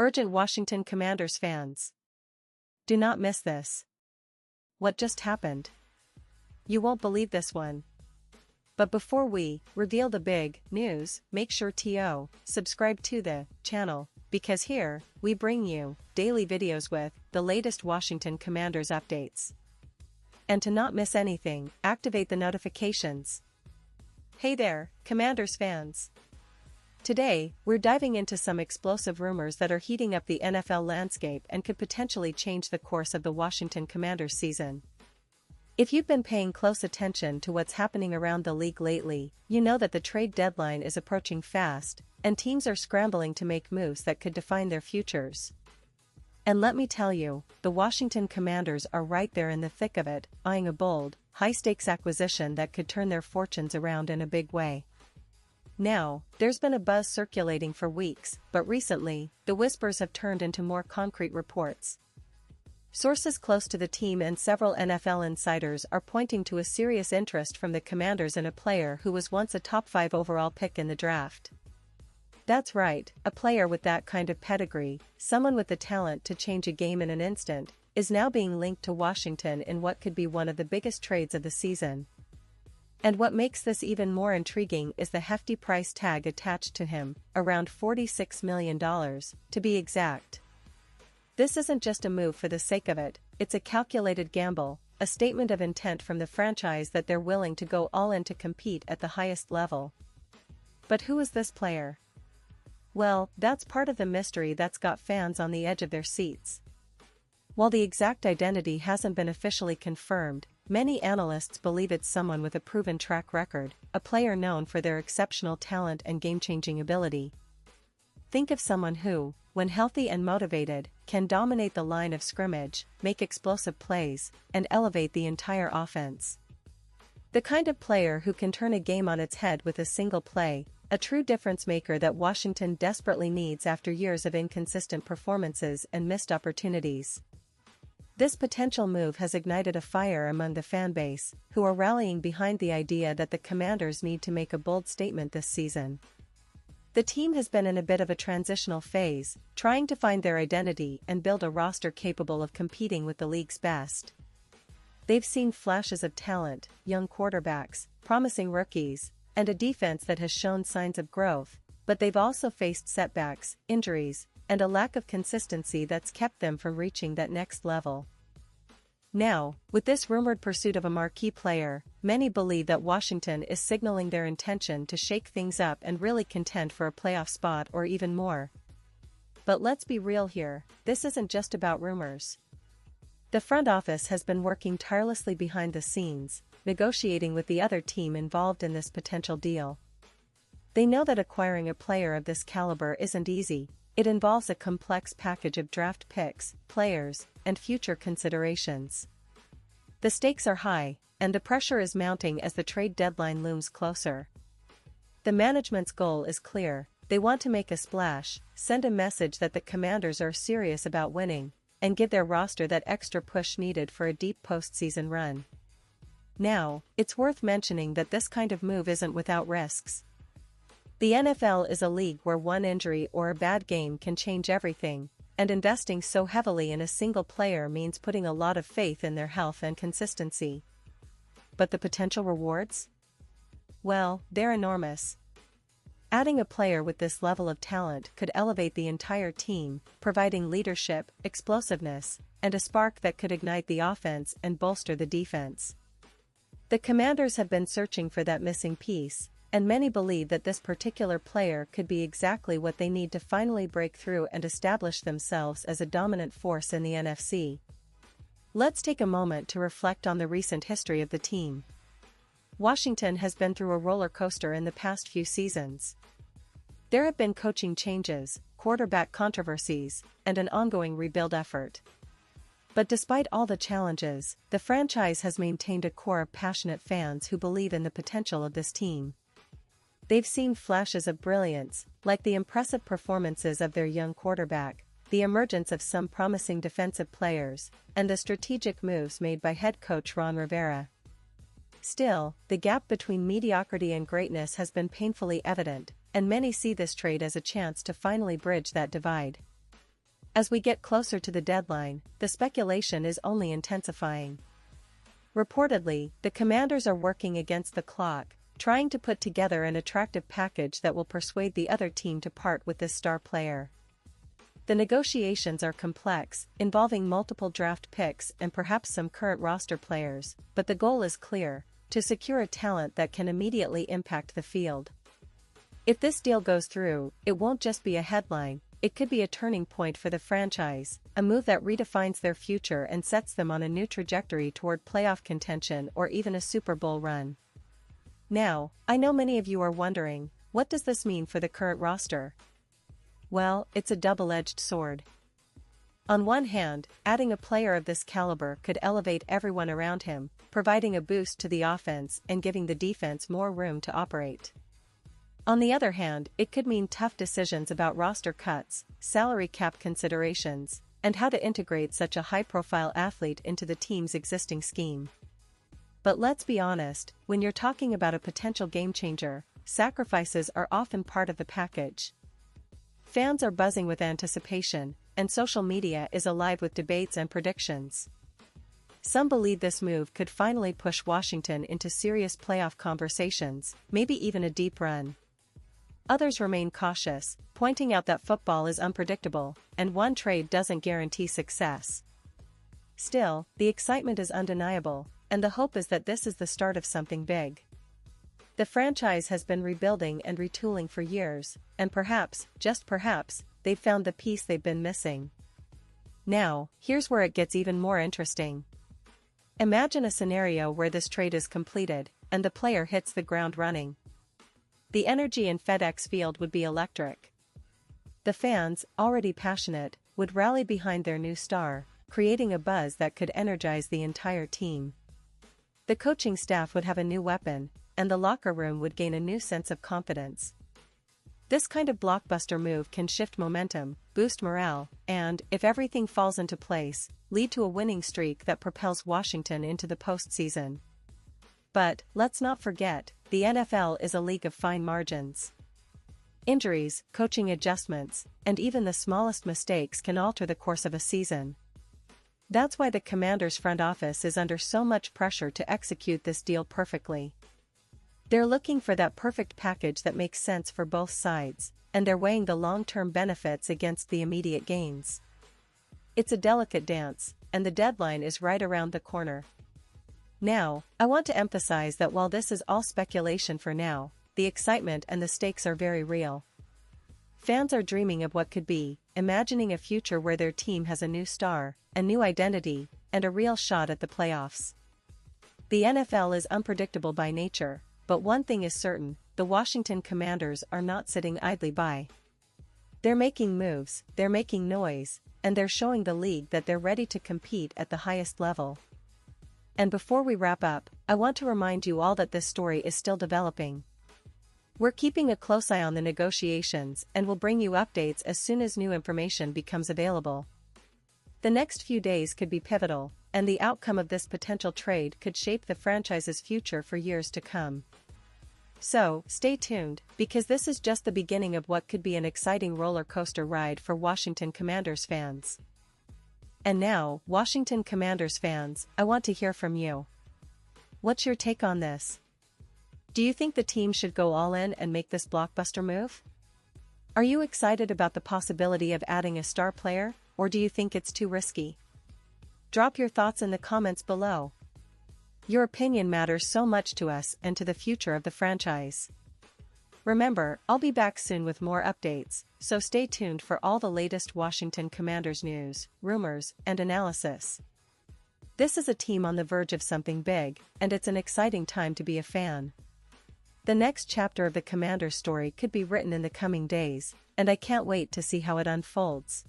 Urgent Washington Commanders fans. Do not miss this. What just happened? You won't believe this one. But before we reveal the big news, make sure to subscribe to the channel, because here, we bring you daily videos with the latest Washington Commanders updates. And to not miss anything, activate the notifications. Hey there, Commanders fans! Today, we're diving into some explosive rumors that are heating up the NFL landscape and could potentially change the course of the Washington Commanders season. If you've been paying close attention to what's happening around the league lately, you know that the trade deadline is approaching fast, and teams are scrambling to make moves that could define their futures. And let me tell you, the Washington Commanders are right there in the thick of it, eyeing a bold, high-stakes acquisition that could turn their fortunes around in a big way. Now, there's been a buzz circulating for weeks, but recently, the whispers have turned into more concrete reports. Sources close to the team and several NFL insiders are pointing to a serious interest from the Commanders in a player who was once a top 5 overall pick in the draft. That's right, a player with that kind of pedigree, someone with the talent to change a game in an instant, is now being linked to Washington in what could be one of the biggest trades of the season. And what makes this even more intriguing is the hefty price tag attached to him, around $46 million, to be exact. This isn't just a move for the sake of it, it's a calculated gamble, a statement of intent from the franchise that they're willing to go all in to compete at the highest level. But who is this player? Well, that's part of the mystery that's got fans on the edge of their seats. While the exact identity hasn't been officially confirmed, many analysts believe it's someone with a proven track record, a player known for their exceptional talent and game-changing ability. Think of someone who, when healthy and motivated, can dominate the line of scrimmage, make explosive plays, and elevate the entire offense. The kind of player who can turn a game on its head with a single play, a true difference maker that Washington desperately needs after years of inconsistent performances and missed opportunities. This potential move has ignited a fire among the fan base, who are rallying behind the idea that the Commanders need to make a bold statement this season. The team has been in a bit of a transitional phase, trying to find their identity and build a roster capable of competing with the league's best. They've seen flashes of talent, young quarterbacks, promising rookies, and a defense that has shown signs of growth, but they've also faced setbacks, injuries, and a lack of consistency that's kept them from reaching that next level. Now, with this rumored pursuit of a marquee player, many believe that Washington is signaling their intention to shake things up and really contend for a playoff spot or even more. But let's be real here, this isn't just about rumors. The front office has been working tirelessly behind the scenes, negotiating with the other team involved in this potential deal. They know that acquiring a player of this caliber isn't easy. It involves a complex package of draft picks, players, and future considerations. The stakes are high, and the pressure is mounting as the trade deadline looms closer. The management's goal is clear: they want to make a splash, send a message that the Commanders are serious about winning, and give their roster that extra push needed for a deep postseason run. Now, it's worth mentioning that this kind of move isn't without risks. The NFL is a league where one injury or a bad game can change everything, and investing so heavily in a single player means putting a lot of faith in their health and consistency. But the potential rewards? Well, they're enormous. Adding a player with this level of talent could elevate the entire team, providing leadership, explosiveness, and a spark that could ignite the offense and bolster the defense. The Commanders have been searching for that missing piece, and many believe that this particular player could be exactly what they need to finally break through and establish themselves as a dominant force in the NFC. Let's take a moment to reflect on the recent history of the team. Washington has been through a roller coaster in the past few seasons. There have been coaching changes, quarterback controversies, and an ongoing rebuild effort. But despite all the challenges, the franchise has maintained a core of passionate fans who believe in the potential of this team. They've seen flashes of brilliance, like the impressive performances of their young quarterback, the emergence of some promising defensive players, and the strategic moves made by head coach Ron Rivera. Still, the gap between mediocrity and greatness has been painfully evident, and many see this trade as a chance to finally bridge that divide. As we get closer to the deadline, the speculation is only intensifying. Reportedly, the Commanders are working against the clock, trying to put together an attractive package that will persuade the other team to part with this star player. The negotiations are complex, involving multiple draft picks and perhaps some current roster players, but the goal is clear: to secure a talent that can immediately impact the field. If this deal goes through, it won't just be a headline, it could be a turning point for the franchise, a move that redefines their future and sets them on a new trajectory toward playoff contention or even a Super Bowl run. Now, I know many of you are wondering, what does this mean for the current roster? Well, it's a double-edged sword. On one hand, adding a player of this caliber could elevate everyone around him, providing a boost to the offense and giving the defense more room to operate. On the other hand, it could mean tough decisions about roster cuts, salary cap considerations, and how to integrate such a high-profile athlete into the team's existing scheme. But let's be honest, when you're talking about a potential game-changer, sacrifices are often part of the package. Fans are buzzing with anticipation, and social media is alive with debates and predictions. Some believe this move could finally push Washington into serious playoff conversations, maybe even a deep run. Others remain cautious, pointing out that football is unpredictable, and one trade doesn't guarantee success. Still, the excitement is undeniable, and the hope is that this is the start of something big. The franchise has been rebuilding and retooling for years, and perhaps, just perhaps, they've found the piece they've been missing. Now, here's where it gets even more interesting. Imagine a scenario where this trade is completed, and the player hits the ground running. The energy in FedEx Field would be electric. The fans, already passionate, would rally behind their new star, creating a buzz that could energize the entire team. The coaching staff would have a new weapon, and the locker room would gain a new sense of confidence. This kind of blockbuster move can shift momentum, boost morale, and, if everything falls into place, lead to a winning streak that propels Washington into the postseason. But, let's not forget, the NFL is a league of fine margins. Injuries, coaching adjustments, and even the smallest mistakes can alter the course of a season. That's why the Commanders' front office is under so much pressure to execute this deal perfectly. They're looking for that perfect package that makes sense for both sides, and they're weighing the long-term benefits against the immediate gains. It's a delicate dance, and the deadline is right around the corner. Now, I want to emphasize that while this is all speculation for now, the excitement and the stakes are very real. Fans are dreaming of what could be, imagining a future where their team has a new star, a new identity, and a real shot at the playoffs. The NFL is unpredictable by nature, but one thing is certain: the Washington Commanders are not sitting idly by. They're making moves, they're making noise, and they're showing the league that they're ready to compete at the highest level. And before we wrap up, I want to remind you all that this story is still developing. We're keeping a close eye on the negotiations and will bring you updates as soon as new information becomes available. The next few days could be pivotal, and the outcome of this potential trade could shape the franchise's future for years to come. So, stay tuned, because this is just the beginning of what could be an exciting roller coaster ride for Washington Commanders fans. And now, Washington Commanders fans, I want to hear from you. What's your take on this? Do you think the team should go all in and make this blockbuster move? Are you excited about the possibility of adding a star player, or do you think it's too risky? Drop your thoughts in the comments below. Your opinion matters so much to us and to the future of the franchise. Remember, I'll be back soon with more updates, so stay tuned for all the latest Washington Commanders news, rumors, and analysis. This is a team on the verge of something big, and it's an exciting time to be a fan. The next chapter of the Commanders story could be written in the coming days, and I can't wait to see how it unfolds.